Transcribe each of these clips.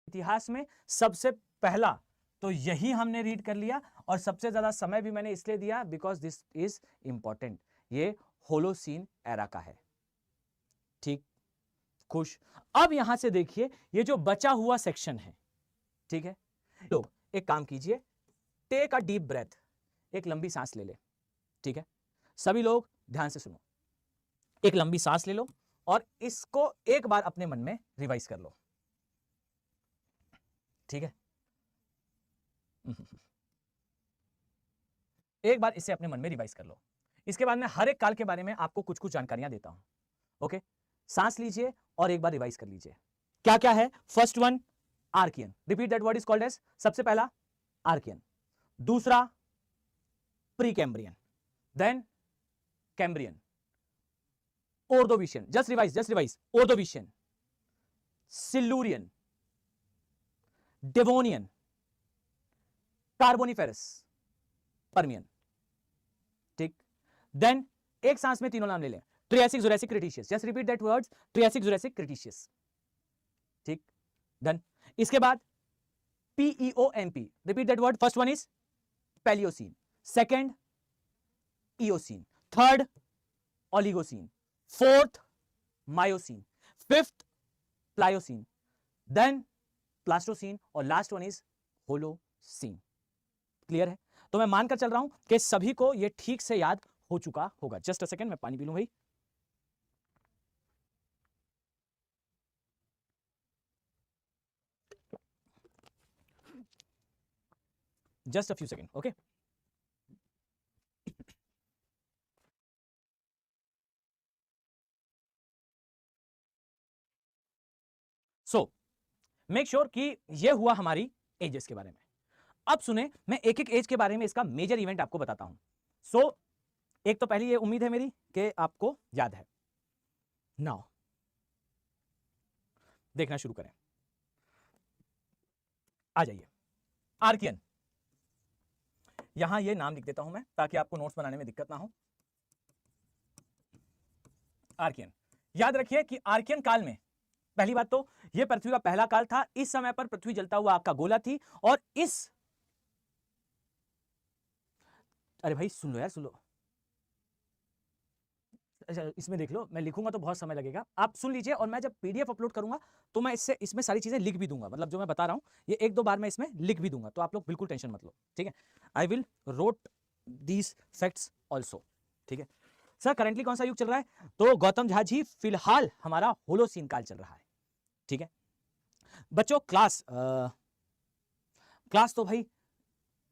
इतिहास में सबसे पहला तो यही हमने रीड कर लिया, और सबसे ज्यादा समय भी मैंने इसलिए दिया बिकॉज दिस इज इंपॉर्टेंट। ये होलोसीन एरा का है। ठीक, खुश। अब यहां से देखिए ये जो बचा हुआ सेक्शन है, ठीक है, तो एक काम कीजिए, टेक अ डीप ब्रेथ, एक लंबी सांस ले ले। ठीक है, सभी लोग ध्यान से सुनो, एक लंबी सांस ले लो और इसको एक बार अपने मन में रिवाइज कर लो। ठीक है, एक बार इसे अपने मन में रिवाइज कर लो। इसके बाद मैं हर एक काल के बारे में आपको कुछ कुछ जानकारियां देता हूं। ओके, सांस लीजिए और एक बार रिवाइज कर लीजिए। क्या क्या है? First one, Archean. Repeat that word is called age, सबसे पहला आर्कियन, दूसरा Precambrian, then Cambrian, Ordovician, just revise, Ordovician, Silurian, Devonian, Carboniferous, Permian. ठीक, देन एक सांस में तीनों नाम ले लें, Triassic, Jurassic, Cretaceous. Just repeat that words, Triassic, Jurassic, Cretaceous. ठीक, डन। इसके बाद PEONP, repeat that word. First one is Palaeocene, second Eocene, third Oligocene, fourth Miocene, fifth Pliocene, then प्लास्टोसीन, और last one is Holocene. Clear है? तो मैं मानकर चल रहा हूं कि सभी को यह ठीक से याद हो चुका होगा। जस्ट अ सेकंड, मैं पानी पी लूं भाई। Just a few second, okay. So make sure कि यह हुआ हमारी एजेस के बारे में। अब सुने, मैं एक एक एज के बारे में इसका मेजर इवेंट आपको बताता हूं। सो एक तो पहली ये उम्मीद है मेरी कि आपको याद है। नाउ देखना शुरू करें, आ जाइए। आर्कियन, यहां ये नाम लिख देता हूं मैं ताकि आपको नोट्स बनाने में दिक्कत ना हो। आर्कियन, याद रखिए कि आर्कियन काल में पहली बात तो यह पृथ्वी का पहला काल था। इस समय पर पृथ्वी जलता हुआ आग का गोला थी, और अरे भाई सुन लो यार, सुन लो। अच्छा, इसमें देख लो, मैं लिखूंगा तो बहुत समय लगेगा, आप सुन लीजिए, और मैं जब PDF अपलोड करूंगा तो मैं इसमें सारी चीजें लिख भी दूंगा। मतलब जो मैं बता रहा हूं ये एक दो बार मैं इसमें लिख भी दूंगा, तो आप लोग बिल्कुल टेंशन मत लो। ठीक है, I will wrote these facts also. ठीक है सर, करंटली कौन सा युग चल रहा है? तो गौतम झा जी, फिलहाल हमारा होलोसीन काल चल रहा है। ठीक है बच्चों, क्लास तो भाई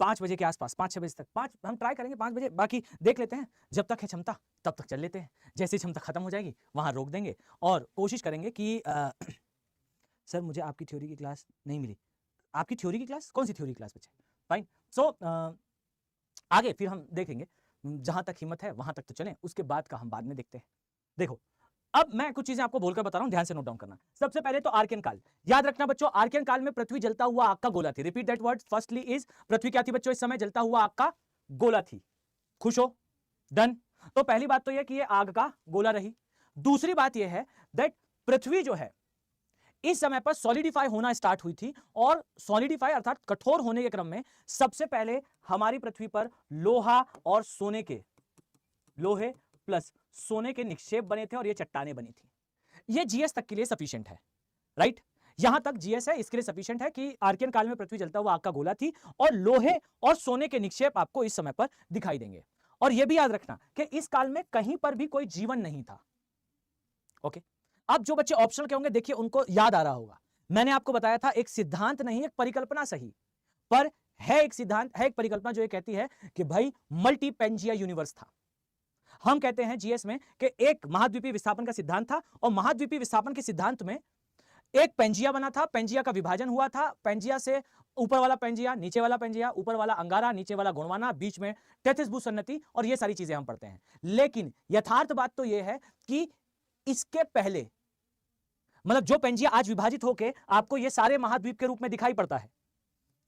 5 बजे के आसपास, 5-6 बजे तक, 5 हम ट्राई करेंगे 5 बजे, बाकी देख लेते हैं। जब तक है क्षमता तब तक चल लेते हैं, जैसे क्षमता खत्म हो जाएगी वहां रोक देंगे, और कोशिश करेंगे कि सर मुझे आपकी थ्योरी की क्लास नहीं मिली। आपकी थ्योरी की क्लास? कौन सी थ्योरी क्लास बच्चे? फाइन। सो आगे फिर हम देखेंगे, जहां तक हिम्मत है वहां तक तो चलें, उसके बाद का हम बाद में देखते हैं। देखो, अब मैं कुछ चीजें आपको बोलकर बता रहा हूं, ध्यान से नोट डाउन करना। सबसे पहले तो आर्कियन काल, याद रखना बच्चों, आर्कियन काल में पृथ्वी जलता हुआ आग का गोला थी। Repeat that word. Firstly is, पृथ्वी क्या थी बच्चों इस समय? जलता हुआ आग का गोला थी। खुश हो? डन। तो पहली बात तो यह कि यह आग का गोला रही। दूसरी बात यह है दैट पृथ्वी जो है इस समय पर सॉलिडिफाई होना स्टार्ट हुई थी, और सॉलिडिफाई अर्थात कठोर होने के क्रम में सबसे पहले हमारी पृथ्वी पर लोहा और लोहे प्लस सोने के निक्षेप बने थे, और ये चट्टानें बनी थी। ये जीएस तक के लिए सफिशिएंट है, राइट? यहां तक जीएस है, इसके लिए सफिशिएंट है कि आर्कियन काल में पृथ्वी जलता हुआ आग का गोला थी, और लोहे और सोने के निक्षेप आपको इस समय पर दिखाई देंगे। और यह भी याद रखना कि इस काल में कहीं पर भी कोई जीवन नहीं था। ओके, अब जो बच्चे ऑप्शनल के होंगे, देखिए उनको याद आ रहा होगा, मैंने आपको बताया था एक सिद्धांत नहीं, एक परिकल्पना सही, पर है एक सिद्धांत, है एक परिकल्पना जो ये कहती है कि भाई मल्टी पेंजिया यूनिवर्स था। हम कहते हैं जीएस में कि एक महाद्वीपीय विस्थापन का सिद्धांत था, और महाद्वीपीय विस्थापन के सिद्धांत में एक पेंजिया बना था, पेंजिया का विभाजन हुआ था, पेंजिया से ऊपर वाला पेंजिया, नीचे वाला पेंजिया, ऊपर वाला अंगारा, नीचे वाला गोंडवाना, बीच में टेथिस भूसन्नति, और ये सारी चीजें हम पढ़ते हैं। लेकिन यथार्थ बात तो यह है कि इसके पहले, मतलब जो पेंजिया आज विभाजित होकर आपको ये सारे महाद्वीप के रूप में दिखाई पड़ता है,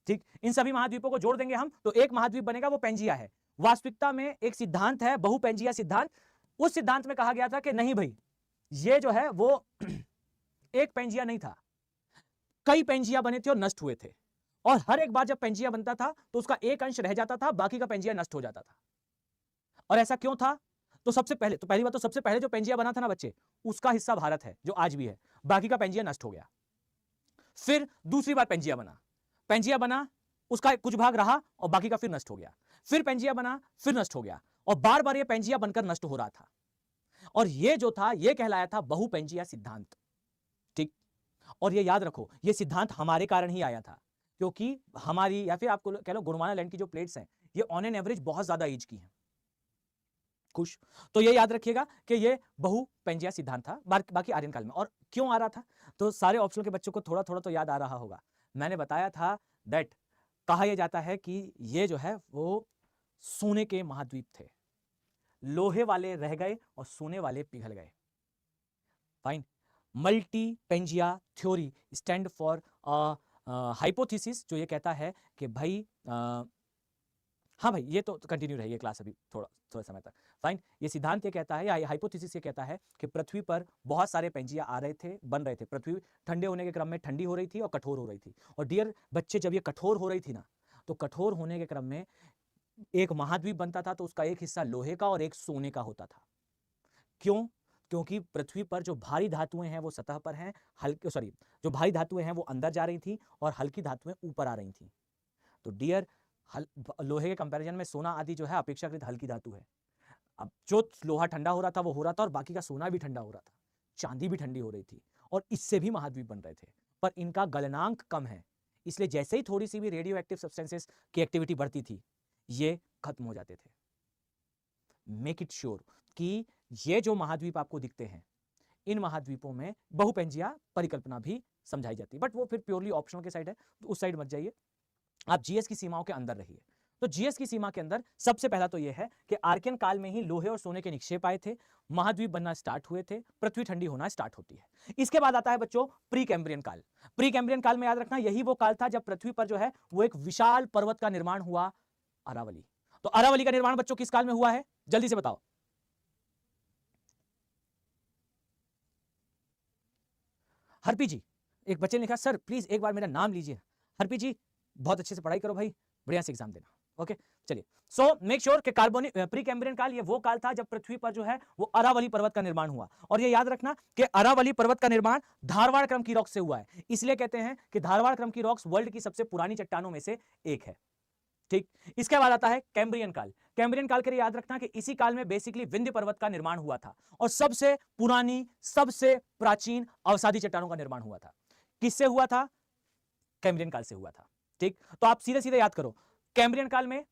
ठीक, इन सभी महाद्वीपों को जोड़ देंगे हम तो एक महाद्वीप बनेगा, वो पेंजिया है। वास्तविकता में एक सिद्धांत है, बहुपेंजिया सिद्धांत। उस सिद्धांत में कहा गया था कि नहीं भाई, ये जो है वो एक पेंजिया नहीं था, कई पेंजिया बने थे और नष्ट हुए थे, और हर एक बार जब पेंजिया बनता था तो उसका एक अंश रह जाता था, बाकी का पेंजिया नष्ट हो जाता था। और ऐसा क्यों था? तो पहली बात तो सबसे पहले जो पेंजिया बना था ना बच्चे, उसका हिस्सा भारत है जो आज भी है, बाकी का पेंजिया नष्ट हो गया। फिर दूसरी बार पेंजिया बना, उसका कुछ भाग रहा और बाकी का फिर नष्ट हो गया। फिर पेंजिया बना, फिर नष्ट हो गया, और बार बार ये पेंजिया बनकर नष्ट हो रहा था। और ये जो था ये कहलाया था बहुपेंजिया सिद्धांत। ठीक, और ये याद रखो, ये सिद्धांत हमारे कारण ही आया था, क्योंकि हमारी, या फिर आपको कह लो गोंडवाना लैंड की जो प्लेट्स हैं, ये ऑन एन एवरेज बहुत ज्यादा एज की हैं। खुश? तो ये याद रखिएगा कि ये बहुपेंजिया सिद्धांत था बाकी आर्यन काल में। और क्यों आ रहा था? तो सारे ऑप्शनल के बच्चों को थोड़ा थोड़ा तो याद आ रहा होगा। मैंने बताया था दैट कहा यह जाता है कि ये जो है वो सोने के महाद्वीप थे, लोहे वाले रह गए और सोने वाले पिघल गए। फाइन। मल्टीपेंजिया थ्योरी स्टैंड फॉर हाइपोथेसिस, जो ये कहता है कि भाई हाँ भाई, ये तो कंटिन्यू रहेगी क्लास अभी थोड़ा समय तक। फाइन। ये सिद्धांत ये कहता है, या हाइपोथेसिस ये कहता है कि पृथ्वी पर बहुत सारे पेंजिया आ रहे थे, बन रहे थे। पृथ्वी ठंडे होने के क्रम में ठंडी हो रही थी और कठोर हो रही थी। और डियर बच्चे, जब ये कठोर हो रही थी ना, तो कठोर होने के क्रम में एक महाद्वीप बनता था, तो उसका एक हिस्सा लोहे का और एक सोने का होता था। क्यों? क्योंकि पृथ्वी पर जो भारी धातुएं हैं वो सतह पर हैं, जो भारी धातुएं हैं वो अंदर जा रही थी और हल्की धातुएं ऊपर आ रही थी। तो डियर, लोहे के कंपैरिजन में सोना आदि जो है अपेक्षाकृत हल्की धातु है। अब जो लोहा ठंडा हो रहा था वो हो रहा था, और बाकी का सोना भी ठंडा हो रहा था, चांदी भी ठंडी हो रही थी, और इससे भी महाद्वीप बन रहे थे, पर इनका गलनांक कम है, इसलिए जैसे ही थोड़ी सी भी रेडियो एक्टिव सब्सटेंसेस की एक्टिविटी बढ़ती थी, ये खत्म हो जाते थे। मेक इट श्योर कि ये जो महाद्वीप आपको दिखते हैं, इन महाद्वीपों में बहुपेंजिया परिकल्पना भी समझाई जाती है, बट वो फिर प्योरली ऑप्शनल के साइड है, तो उस साइड मत जाइए, आप जीएस की सीमाओं के अंदर रहिए। तो जीएस की सीमा के अंदर सबसे पहला तो यह है कि आर्कियन काल में ही लोहे और सोने के निक्षेप आए थे, महाद्वीप बनना स्टार्ट हुए थे, पृथ्वी ठंडी होना स्टार्ट होती है। इसके बाद आता है बच्चों प्री कैम्ब्रियन काल। प्री कैम्ब्रियन काल में याद रखना, यही वो काल था जब पृथ्वी पर जो है वो एक विशाल पर्वत का निर्माण हुआ, अरावली। तो अरावली का निर्माण बच्चों किस काल में हुआ है? जल्दी से बताओ। हरपी जी, एक बच्चे ने लिखा सर प्लीज एक बार मेरा नाम लीजिए। हरपी जी, बहुत अच्छे से पढ़ाई करो भाई, बढ़िया से एग्जाम देना। ओके, चलिए। सो मेक श्योर कि कार्बोनिक प्री कैम्ब्रियन काल ये वो काल था जब पृथ्वी पर जो है वो अरावली पर्वत का निर्माण हुआ। और ये याद रखना कि अरावली पर्वत का निर्माण धारवाड़ क्रम की रॉक से हुआ है, इसलिए कहते हैं कि धारवाड़ क्रम की रॉक्स वर्ल्ड की सबसे पुरानी चट्टानों में से एक है। ठीक, इसके बाद आता है कैम्ब्रियन काल। कैम्ब्रियन काल के लिए याद रखना कि इसी काल में बेसिकली विंध्य पर्वत का निर्माण हुआ था, और सबसे पुरानी, सबसे प्राचीन अवसादी चट्टानों का निर्माण हुआ था। किससे हुआ था? कैम्ब्रियन काल से हुआ था। ठीक, तो आप सीधे सीधे याद करो, कैम्ब्रियन काल में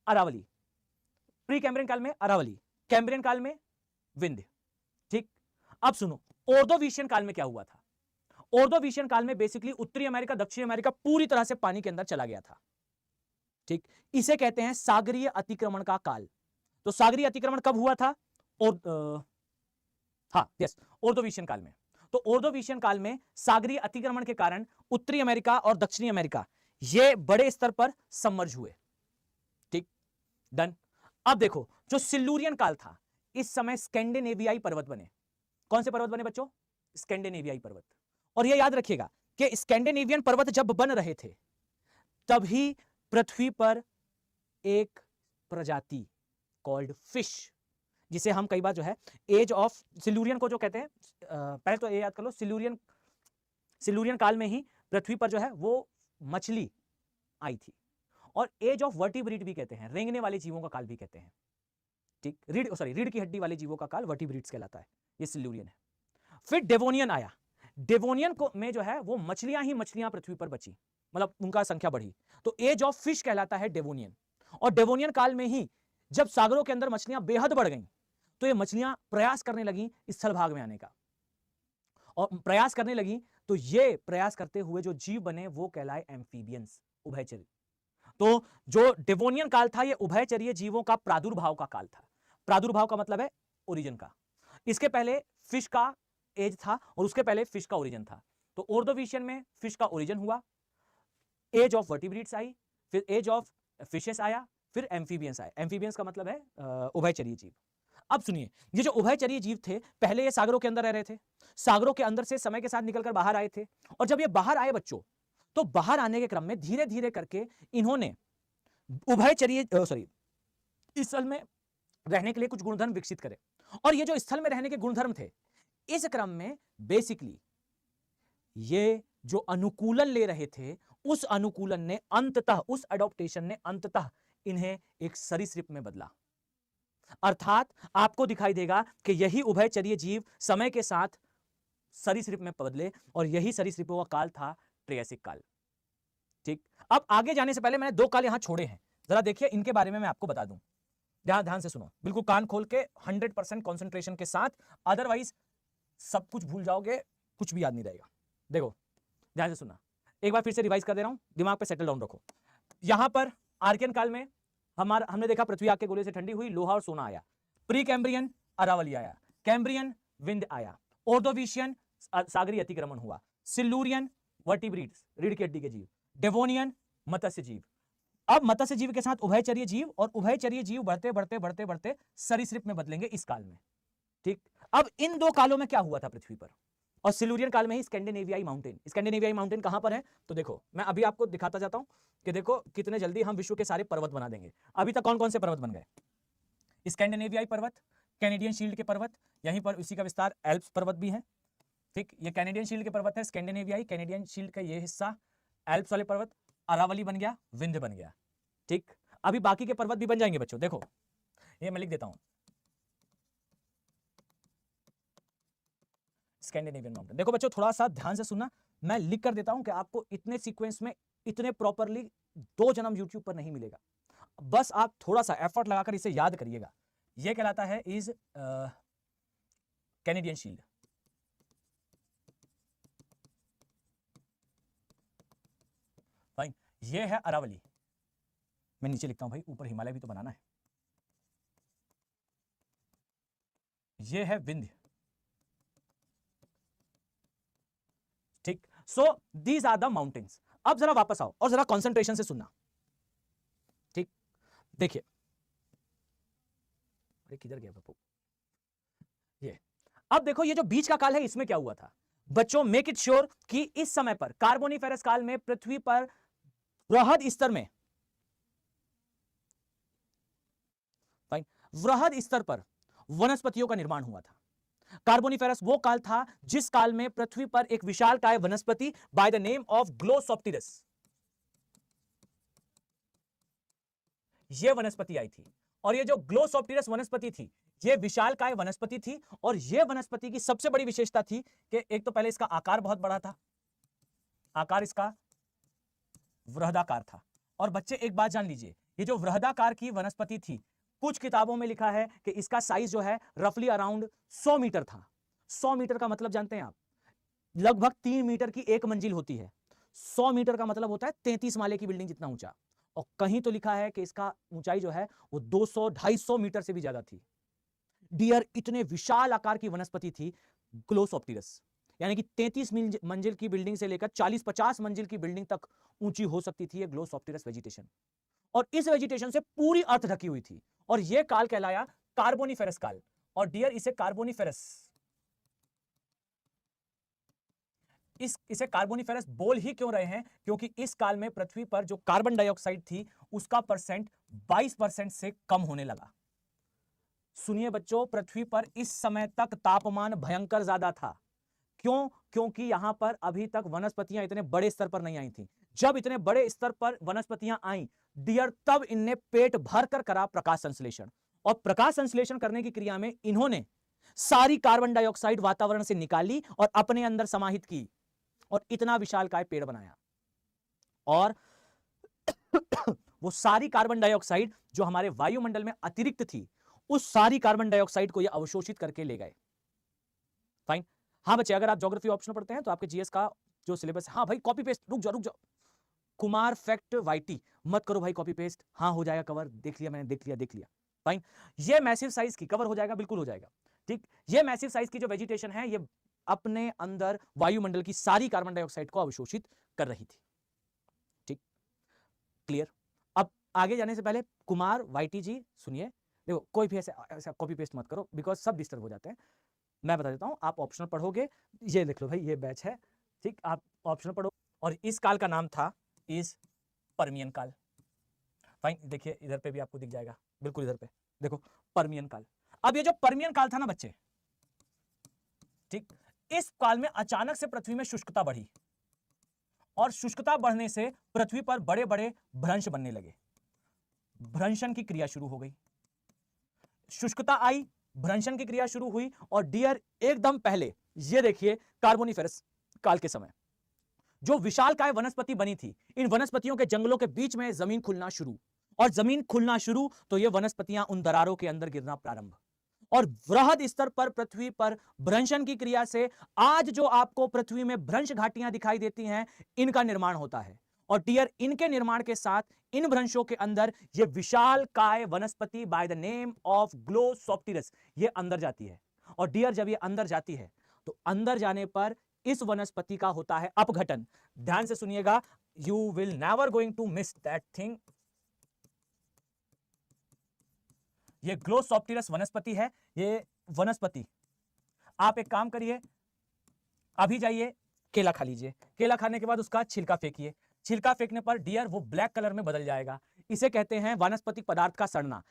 अरावली, प्री कैम्ब्रियन काल में अरावली, कैम्ब्रियन काल में विंध्य। ठीक, अब सुनो, ऑर्डोविशियन काल में क्या हुआ था? ऑर्डोविशियन काल में बेसिकली उत्तरी अमेरिका, दक्षिण अमेरिका पूरी तरह से पानी के अंदर चला गया था। ठीक, इसे कहते हैं सागरीय अतिक्रमण का काल। तो सागरीय अतिक्रमण कब हुआ था? और ऑर्डोविशियन काल में। तो ऑर्डोविशियन काल में सागरीय अतिक्रमण के कारण उत्तरी अमेरिका और दक्षिणी अमेरिका ये बड़े स्तर पर सबमर्ज हुए। ठीक, डन। अब देखो, जो सिल्लूरियन काल था, इस समय स्कैंडिनेवियाई पर्वत बने। कौन से पर्वत बने बच्चों? स्कैंडिनेवियाई पर्वत। और यह याद रखिएगा कि स्कैंडिनेवियन पर्वत जब बन रहे थे, तभी पृथ्वी पर एक प्रजाति कॉल्ड फिश, जिसे हम कई बार जो है एज ऑफ सिल्यूरियन को जो कहते हैं, पहले तो ये याद कर लो, सिल्यूरियन काल में ही पृथ्वी पर जो है वो मछली आई थी, और एज ऑफ वर्टिब्रेट भी कहते हैं, रेंगने वाले जीवों का काल भी कहते हैं। ठीक, रीढ़ की हड्डी वाले जीवों का काल वर्टिब्रेट्स कहलाता है, ये सिल्यूरियन है। फिर डेवोनियन आया। डेवोनियन को में जो है वो मछलियां पृथ्वी पर बची, मतलब उनका संख्या बढ़ी, तो एज ऑफ फिश कहलाता है डेवोनियन। और डेवोनियन काल में ही जब सागरों के अंदर मछलियां बेहद बढ़ गईं, तो ये मछलियां प्रयास करने लगी स्थल भाग में आने का, और प्रयास करने लगी, तो ये प्रयास करते हुए जो जीव बने वो कहलाए एम्फीबियंस, उभयचरी। तो जो डेवोनियन काल था ये उभयचरीय जीवों का प्रादुर्भाव का काल था। प्रादुर्भाव का मतलब है ओरिजिन का। इसके पहले फिश का एज था और उसके पहले फिश का ओरिजिन था। तो ऑर्डोविशियन में फिश का ओरिजिन हुआ, एज ऑफ वर्टिब्रेट्स आई, फिर एज ऑफ फिशेस आया, फिर एम्फीबियंस आए। एम्फीबियंस का मतलब है उभयचरीय जीव। अब सुनिए, ये जो उभयचरीय जीव थे पहले ये सागरों के अंदर रह रहे थे, सागरों के अंदर से समय के साथ निकलकर बाहर आए थे, और जब ये बाहर आए बच्चों, तो बाहर आने के क्रम में धीरे धीरे करके इन्होंने उभयचरीय सॉरी स्थल में रहने के लिए कुछ गुणधर्म विकसित करे, और ये जो स्थल में रहने के गुणधर्म थे, इस क्रम में बेसिकली ये जो अनुकूलन ले रहे थे, उस अनुकूलन ने अंततः, उस एडॉप्टेशन ने अंततः इन्हें एक सरीसृप में बदला। अर्थात आपको दिखाई देगा कि यही उभयचरीय जीव समय के साथ सरीसृप में बदले, और यही सरीसृपों का काल था ट्रियासिक काल। ठीक, अब आगे जाने से पहले मैंने 2 काल यहां छोड़े हैं, जरा देखिए इनके बारे में मैं आपको बता दूं। ध्यान से सुनो, बिल्कुल कान खोल के 100% कंसंट्रेशन के साथ, अदरवाइज सब कुछ भूल जाओगे, कुछ भी याद नहीं रहेगा। देखो ध्यान से सुनना, एक बार फिर से रिवाइज कर दे रहा हूं, दिमाग पे सेटल डाउन रखो। यहां पर आर्कियन काल में हमने देखा पृथ्वी आग के गोले से ठंडी हुई, लोहा और सोना आया। प्री कैम्ब्रियन अरावली आया, कैम्ब्रियन विंड आया, ऑर्डोविशियन सागरीय अतिक्रमण हुआ, सिल्लूरियन वर्टिब्रेट्स रीढ़ की हड्डी के जीव, डेवोनियन मत्स्य जीव। अब मत्स्य जीव के साथ उभयचरीय जीव, और उभयचरीय जीव बढ़ते बढ़ते बढ़ते बढ़ते सरीसृप में बदलेंगे इस काल में। ठीक, अब इन 2 कालों में क्या हुआ था पृथ्वी पर, और सिल्यूरियन काल में ही स्कैंडिनेवियाई माउंटेन। स्कैंडिनेवियाई माउंटेन कहां पर है, तो देखो मैं अभी आपको दिखाता जाता हूं कि देखो कितने जल्दी हम विश्व के सारे पर्वत बना देंगे। अभी तक कौन कौन से पर्वत बन गए, स्कैंडिनेवियाई पर्वत, कैनेडियन शील्ड के पर्वत, यहीं पर इसी का विस्तार एल्प्स पर्वत भी है। ठीक, ये कैनेडियन शील्ड के पर्वत है, स्कैंडिनेवियाई, कैनेडियन शील्ड का ये हिस्सा, एल्प्स वाले पर्वत, अरावली बन गया, विंध्य बन गया। ठीक, अभी बाकी के पर्वत भी बन जाएंगे बच्चों। देखो ये मैं लिख देता हूं, स्कैंडिनेवियन माउंटेन। देखो बच्चों थोड़ा सा ध्यान से सुनना, मैं लिख कर देता हूं कि आपको इतने सीक्वेंस में इतने प्रॉपरली 2 जन्म यूट्यूब पर नहीं मिलेगा, बस आप थोड़ा सा एफर्ट लगाकर इसे याद करिएगा। यह कहलाता है इज कैनेडियन शील्ड, फाइन। ये है अरावली, मैं नीचे लिखता हूं भाई, ऊपर हिमालय भी तो बनाना है। ये है विंध्य। ठीक, so these are the mountains. अब जरा वापस आओ और जरा कंसंट्रेशन से सुनना। ठीक, देखिए, अरे किधर गया बापू, ये अब देखो, ये जो बीच का काल है इसमें क्या हुआ था बच्चों, मेक इट श्योर कि इस समय पर कार्बोनिफेरस काल में पृथ्वी पर वृहद स्तर में, वृहद स्तर पर वनस्पतियों का निर्माण हुआ था। कार्बोनिफेरस वो काल था जिस काल में पृथ्वी पर एक विशालकाय वनस्पति बाय द नेम ऑफ ग्लोसोप्टेरस, ये वनस्पति आई थी। और ये जो ग्लोसोप्टेरस वनस्पति थी, ये विशालकाय वनस्पति थी, और ये वनस्पति की सबसे बड़ी विशेषता थी कि एक तो पहले इसका आकार बहुत बड़ा था, आकार इसका वृहदाकार था। और बच्चे एक बात जान लीजिए, ये जो वृहदाकार की वनस्पति थी, कुछ किताबों में लिखा है कि इसका साइज जो है रफली अराउंड 100 मीटर था। 100 मीटर का मतलब जानते हैं आप, लगभग 3 मीटर की एक मंजिल होती है। 100 मीटर का मतलब होता है 33 माले की बिल्डिंग जितना ऊंचा। और कहीं तो लिखा है कि इसका ऊंचाई जो है वो 200-250 मीटर से भी ज्यादा थी। डियर, इतने विशाल आकार की वनस्पति थी ग्लोसोप्टेरस, यानी कि 33 मंजिल की बिल्डिंग से लेकर 40-50 मंजिल की बिल्डिंग तक ऊंची हो सकती थी ये ग्लोसोप्टेरस वेजिटेशन। और इस वेजिटेशन से पूरी अर्थ ढकी हुई थी, और यह काल कहलाया कार्बोनिफेरस काल। और डियर, इसे कार्बोनिफेरस, इसे कार्बोनिफेरस बोल ही क्यों रहे हैं, क्योंकि इस काल में पृथ्वी पर जो कार्बन डाइऑक्साइड थी उसका परसेंट 22% से कम होने लगा। सुनिए बच्चों, पृथ्वी पर इस समय तक तापमान भयंकर ज्यादा था। क्यों? क्योंकि यहां पर अभी तक वनस्पतियां इतने बड़े स्तर पर नहीं आई थी। जब इतने बड़े स्तर पर वनस्पतियां आई डियर, तब इनने पेट भर कर करा प्रकाश संश्लेषण, और प्रकाश संश्लेषण करने की क्रिया में इन्होंने सारी कार्बन डाइऑक्साइड वातावरण से निकाली और अपने अंदर समाहित की, और इतना विशालकाय पेड़ बनाया। और वो सारी कार्बन डाइऑक्साइड जो हमारे वायुमंडल में अतिरिक्त थी, उस सारी कार्बन डाइऑक्साइड को ये अवशोषित करके ले गए। फाइन। हाँ बच्चे, अगर आप ज्योग्राफी ऑप्शन पढ़ते हैं तो आपके जीएस का जो सिलेबस है, हाँ भाई कॉपी पेस्ट, रुक जाओ कुमार फैक्ट वाईटी मत करो भाई कॉपी पेस्ट, हाँ हो जाएगा कवर, देख लिया मैंने, देख लिया। फाइन, ये मैसिव साइज की कवर हो जाएगा, बिल्कुल हो जाएगा। ठीक, ये मैसिव साइज की जो वेजिटेशन है, ये अपने अंदर वायुमंडल की सारी कार्बन डाइऑक्साइड को अवशोषित कर रही थी। ठीक, क्लियर। अब आगे जाने से पहले कुमार वाईटी जी सुनिए, देखो कोई भी ऐसा कॉपी पेस्ट मत करो, बिकॉज सब डिस्टर्ब हो जाते हैं। मैं बता देता हूं, आप ऑप्शनल पढ़ोगे, ये लिख लो भाई, ये बैच है, ठीक, आप ऑप्शनल पढ़ो। और इस काल का नाम था इस पर्मियन काल। फाइन, देखिए इधर पे भी आपको दिख जाएगा, बिल्कुल इधर पे देखो, पर्मियन काल। अब ये जो पर्मियन काल था ना बच्चे, ठीक, इस काल में अचानक से पृथ्वी में शुष्कता बढ़ी, और शुष्कता बढ़ने से पृथ्वी पर बड़े बड़े भ्रंश बनने लगे, भ्रंशन की क्रिया शुरू हो गई। शुष्कता आई, भ्रंशन की क्रिया शुरू हुई, और डियर एकदम पहले ये देखिए कार्बोनिफेरस काल के समय जो विशालकाय वनस्पति बनी थी, इन वनस्पतियों के जंगलों के बीच में जमीन खुलना शुरू, और जमीन खुलना शुरू तो ये वनस्पतियां उन दरारों के अंदर गिरना प्रारंभ, और वृहद स्तर पर पृथ्वी पर भ्रंशन की क्रिया से आज जो आपको पृथ्वी में भ्रंश घाटियां दिखाई देती हैं, इनका निर्माण होता है। और डियर इनके निर्माण के साथ इन भ्रंशों के अंदर ये विशाल काय वनस्पति बाय द नेम ऑफ ग्लोसोप्टेरस ये अंदर जाती है। और डियर जब ये अंदर जाती है तो अंदर जाने पर इस वनस्पति का होता है अपघटन। ध्यान से सुनिएगा, you will never going to miss that thing. ये ग्लोसोप्टेरस वनस्पति है, ये वनस्पति। आप एक काम करिए, अभी जाइए केला खा लीजिए, केला खाने के बाद उसका छिलका फेंकिए, छिलका फेंकने पर डियर वो ब्लैक कलर में बदल जाएगा। इसे कहते हैं वानस्पतिक पदार्थ का सड़ना,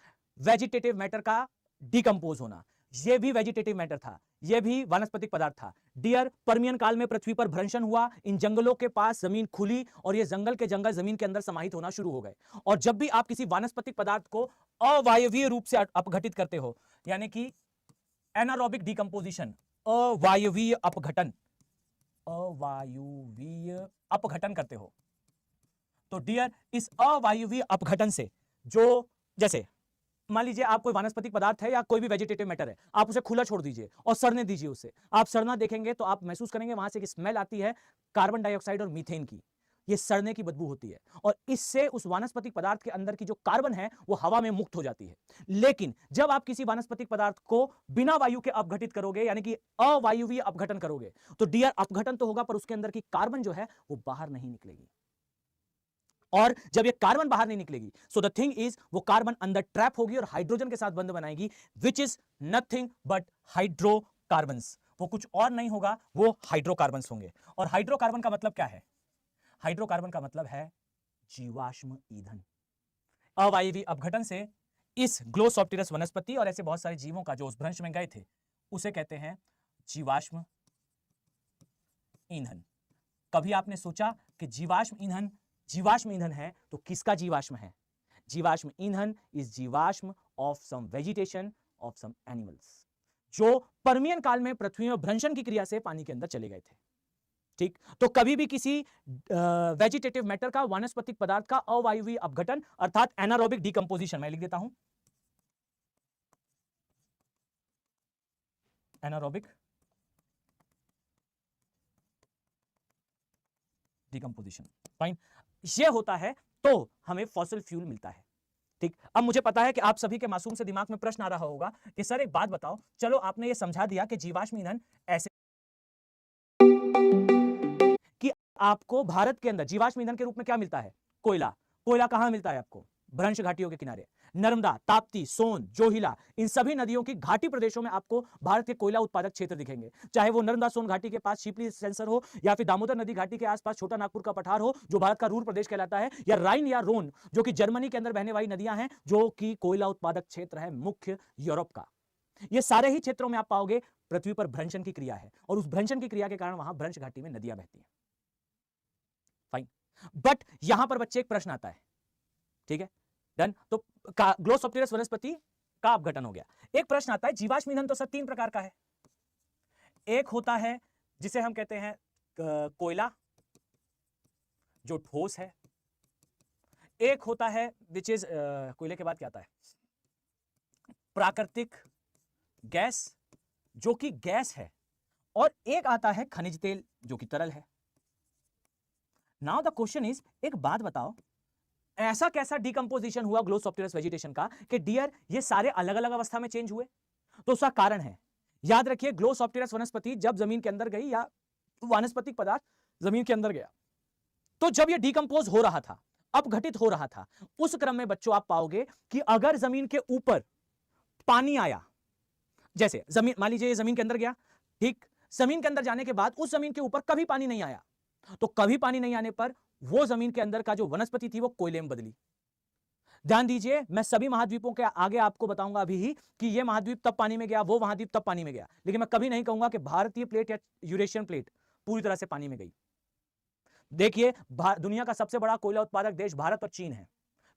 वेजिटेटिव मैटर का डिकम्पोज होना। ये भी वेजिटेटिव मैटर था, ये भी वानस्पतिक पदार्थ था। डियर पर्मियन काल में पृथ्वी पर भ्रंशन हुआ, इन जंगलों के पास जमीन खुली, और ये जंगल के जंगल जमीन के अंदर समाहित होना शुरू हो गए। और जब भी आप किसी वानस्पतिक पदार्थ को अवायवीय रूप से अपघटित करते हो, यानी कि एनारोबिक डिकम्पोजिशन, अवायवीय अपघटन, अवायवीय अपघटन करते हो, तो डियर इस अवायवीय अपघटन से जो, जैसे मान लीजिए आप कोई वानस्पतिक पदार्थ है या कोई भी वेजिटेटिव मैटर है, आप उसे खुला छोड़ दीजिए और सड़ने दीजिए उसे। आप सड़ना देखेंगे तो आप महसूस करेंगे वहां से एक स्मेल आती है कार्बन डाइऑक्साइड और मीथेन की, ये सड़ने की बदबू होती है, और इससे उस वानस्पतिक पदार्थ के अंदर की जो कार्बन है वो हवा में मुक्त हो जाती है। लेकिन जब आप किसी वानस्पतिक पदार्थ को बिना वायु के अपघटित करोगे, यानी कि अवायवीय अपघटन करोगे, तो डियर अपघटन तो होगा पर उसके अंदर की कार्बन जो है वो बाहर नहीं निकलेगी। और जब ये कार्बन बाहर नहीं निकलेगी, सो द थिंग इज, वो कार्बन अंदर ट्रैप होगी और हाइड्रोजन के साथ बंध बनाएगी, which is nothing but hydrocarbons. वो कुछ और नहीं होगा, वो हाइड्रोकार्बन्स होंगे। और हाइड्रोकार्बन का मतलब क्या है? हाइड्रोकार्बन का मतलब है जीवाश्म ईंधन। अवायवीय अपघटन से इस ग्लोसोप्टेरस वनस्पति और ऐसे बहुत सारे जीवों का जो उस भ्रंश में गए थे, उसे कहते हैं जीवाश्म ईंधन। कभी आपने सोचा कि जीवाश्म ईंधन है तो किसका जीवाश्म है? जीवाश्म ईंधन इज जीवाश्म of some vegetation of some animals, जो पर्मियन काल में पृथ्वी में भ्रंशन की क्रिया से पानी के अंदर चले गए थे। ठीक, तो कभी भी किसी वेजिटेटिव मैटर का, वानस्पतिक पदार्थ का अवायवीय अपघटन अर्थात एनारोबिक डिकम्पोजिशन, मैं लिख देता हूं एनारोबिक डिकम्पोजिशन, फाइन, ये होता है तो हमें फॉसिल फ्यूल मिलता है। ठीक, अब मुझे पता है कि आप सभी के मासूम से दिमाग में प्रश्न आ रहा होगा कि सर एक बात बताओ, चलो आपने ये समझा दिया कि जीवाश्म ईंधन ऐसे कि आपको भारत के अंदर जीवाश्म ईंधन के रूप में क्या मिलता है? कोयला। कोयला कहां मिलता है आपको? भ्रंश घाटियों के किनारे, नर्मदा, ताप्ती, सोन, जोहिला, इन सभी नदियों की घाटी प्रदेशों में आपको भारत के कोयला उत्पादक क्षेत्र दिखेंगे। चाहे वो नर्मदा सोन घाटी के पास शिपली सेंसर हो, या फिर दामोदर नदी घाटी के आसपास छोटा नागपुर का पठार हो जो भारत का रूर प्रदेश कहलाता है, या राइन या रोन जो कि जर्मनी के अंदर बहने वाली नदियां हैं जो कि कोयला उत्पादक क्षेत्र है मुख्य यूरोप का। ये सारे ही क्षेत्रों में आप पाओगे पृथ्वी पर भ्रंशन की क्रिया है, और उस भ्रंशन की क्रिया के कारण वहां भ्रंश घाटी में नदियां बहती हैं। फाइन, बट यहां पर बच्चे एक प्रश्न आता है, ठीक है, डन। तो ग्लोसोप्टेरस वनस्पति का अपघटन हो गया। एक प्रश्न आता है, जीवाश्म ईंधन तो सर 3 प्रकार का है। एक होता है जिसे हम कहते हैं कोयला, जो ठोस है। एक होता है विच इज, कोयले के बाद क्या आता है? प्राकृतिक गैस, जो कि गैस है। और एक आता है खनिज तेल, जो कि तरल है। नाउ द क्वेश्चन इज, एक बात बताओ, ऐसा कैसा डिकम्पोजिशन हुआ ग्लोसोप्टेरस वेजिटेशन का कि डियर ये सारे अलग अलग अवस्था में चेंज हुए? तो उसका कारण है, याद रखिए, ग्लोसोप्टेरस वनस्पति जब जमीन के अंदर गई, या वानस्पतिक पदार्थ जमीन के अंदर गया, तो जब ये डिकम्पोज हो रहा था, अपघटित हो रहा था, उस क्रम में बच्चों आप पाओगे कि अगर जमीन के ऊपर पानी आया, जैसे जमीन, मान लीजिए जमीन के अंदर गया, ठीक, जमीन के अंदर जाने के बाद उस जमीन के ऊपर कभी पानी नहीं आया, तो कभी पानी नहीं आने पर वो जमीन के अंदर का जो वनस्पति थी वो कोयले में बदली। ध्यान दीजिए, मैं सभी महाद्वीपों के आगे आपको बताऊंगा अभी ही कि ये महाद्वीप तब पानी में गया, वो महाद्वीप तब पानी में गया, लेकिन मैं कभी नहीं कहूंगा कि भारतीय प्लेट या यूरेशियन प्लेट पूरी तरह से पानी में गई। देखिए, दुनिया का सबसे बड़ा कोयला उत्पादक देश भारत और चीन है।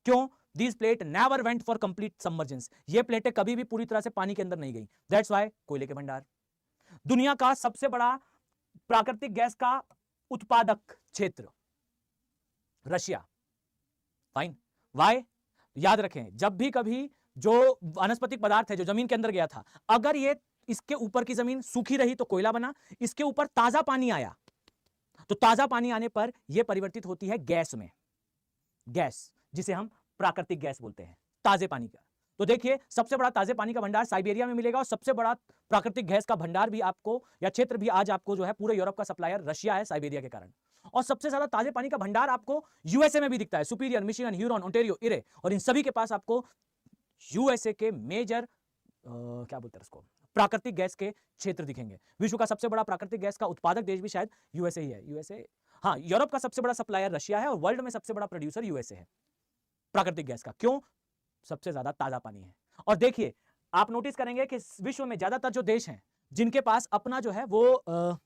क्यों? These plate never went for complete submergence. ये प्लेटें कभी भी पूरी तरह से पानी के अंदर नहीं गई। That's why कोयले के भंडार। दुनिया का सबसे बड़ा प्राकृतिक गैस का उत्पादक क्षेत्र रशिया। फाइन। वाई? याद रखें, जब भी कभी जो वनस्पतिक पदार्थ है जो जमीन के अंदर गया था, अगर ये इसके ऊपर की जमीन सूखी रही तो कोयला बना, इसके ऊपर ताजा पानी आया तो ताजा पानी आने पर यह परिवर्तित होती है गैस में, गैस जिसे हम प्राकृतिक गैस बोलते हैं, ताजे पानी का। तो देखिए, सबसे बड़ा ताजे पानी का भंडार साइबेरिया में मिलेगा और सबसे बड़ा प्राकृतिक गैस का भंडार भी आपको, या क्षेत्र भी आज आपको जो है पूरे यूरोप का सप्लायर रशिया है साइबेरिया के कारण। और सबसे ज्यादा ताजे पानी का भंडार आपको यूएसए में भी दिखता है, सुपीरियर, मिशिगन, ह्यूरॉन, ओंटारियो, इरे, और इन सभी के पास आपको यूएसए के मेजर क्या बोलते हैं उसको, प्राकृतिक गैस के क्षेत्र दिखेंगे। विश्व का सबसे बड़ा प्राकृतिक गैस का उत्पादक देश भी शायद यूएसए ही है। यूएसए, हाँ, यूरोप का सबसे बड़ा सप्लायर रशिया है और वर्ल्ड में सबसे बड़ा प्रोड्यूसर यूएसए है प्राकृतिक गैस का। क्यों? सबसे ज्यादा ताजा पानी है। और देखिए, आप नोटिस करेंगे कि विश्व में ज्यादातर जो देश हैं जिनके पास अपना जो है वो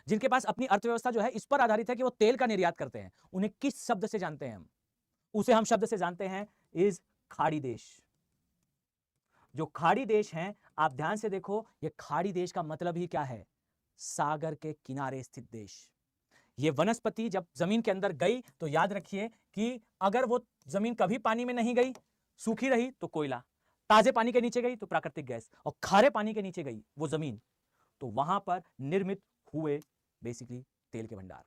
जिनके पास अपनी अर्थव्यवस्था जो है इस पर आधारित है कि वो तेल का निर्यात करते हैं, उन्हें किस शब्द से जानते हैं हम? उसे हम शब्द से जानते हैं इज खाड़ी देश। जो खाड़ी देश हैं, आप ध्यान से देखो, ये खाड़ी देश का मतलब ही क्या है? सागर के किनारे स्थित देश। ये वनस्पति जब जमीन के अंदर गई तो याद रखिए कि अगर वो जमीन कभी पानी में नहीं गई, सूखी रही तो कोयला, ताजे पानी के नीचे गई तो प्राकृतिक गैस, और खारे पानी के नीचे गई वो जमीन, तो वहां पर निर्मित हुए बेसिकली तेल के भंडार।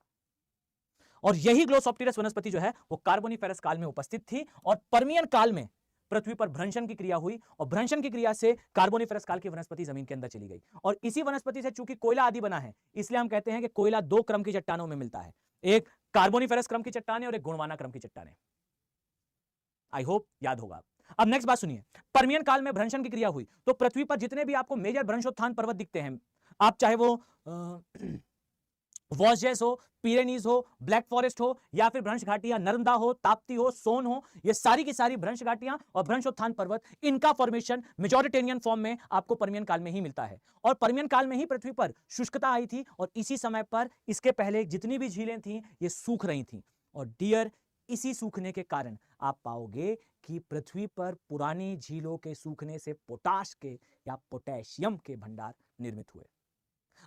और यही ग्लोसोप्टेरस वनस्पति जो है वो कार्बोनिफेरस काल में उपस्थित थी और पर्मियन काल में पृथ्वी पर भ्रंशन की क्रिया हुई और भ्रंशन की क्रिया से कार्बोनिफेरस काल की वनस्पति जमीन के अंदर चली गई। और इसी वनस्पति से चूंकि कोयला आदि बना है, इसलिए हम कहते हैं कि कोयला दो क्रम की चट्टानों में मिलता है, एक कार्बोनिफेरस क्रम की चट्टानें और एक गोंडवाना क्रम की चट्टानें। आई होप याद होगा। अब नेक्स्ट बात सुनिए, पर्मियन काल में भ्रंशन की क्रिया हुई तो पृथ्वी पर जितने भी आपको मेजर भ्रंशोत्थान पर्वत दिखते हैं, आप चाहे वो वॉस्जेस हो, पिरेनीज हो, ब्लैक फॉरेस्ट हो, या फिर भ्रंश घाटियां नर्मदा हो, ताप्ती हो, सोन हो, ये सारी की सारी भ्रंश घाटियां और भ्रंशोत्थान पर्वत, इनका फॉर्मेशन मेजोरिटेरियन फॉर्म में आपको पर्मियन काल में ही मिलता है। और पर्मियन काल में ही पृथ्वी पर शुष्कता आई थी और इसी समय पर इसके पहले जितनी भी झीलें थी ये सूख रही थी। और डियर, इसी सूखने के कारण आप पाओगे कि पृथ्वी पर पुरानी झीलों के सूखने से पोटाश के या पोटेशियम के भंडार निर्मित हुए।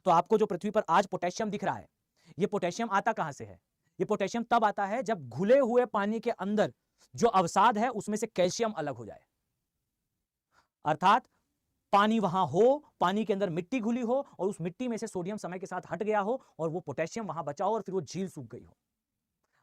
तो आपको जो पृथ्वी पर आज पोटेशियम दिख रहा है, ये पोटेशियम आता कहां से है? ये पोटेशियम तब आता है जब घुले हुए पानी के अंदर जो अवसाद है उसमें से कैल्शियम अलग हो जाए, अर्थात पानी वहां हो, पानी के अंदर मिट्टी घुली हो और उस मिट्टी में से सोडियम समय के साथ हट गया हो और वो पोटेशियम वहां बचा हो और फिर वो झील सूख गई हो।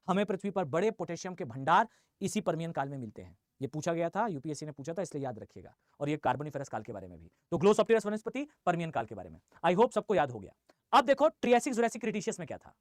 हमें पृथ्वी पर बड़े पोटेशियम के भंडार इसी पर्मियन काल में मिलते हैं। ये पूछा गया था, यूपीएससी ने पूछा था, इसलिए याद रखिएगा। और ये कार्बोनिफेरस काल के बारे में भी। तो ग्लोसोप्टेरस वनस्पति पर्मियन काल के बारे में आई होप सबको याद हो गया। अब देखो ट्रियासिक, जुरासिक, क्रिटेशियस में क्या था।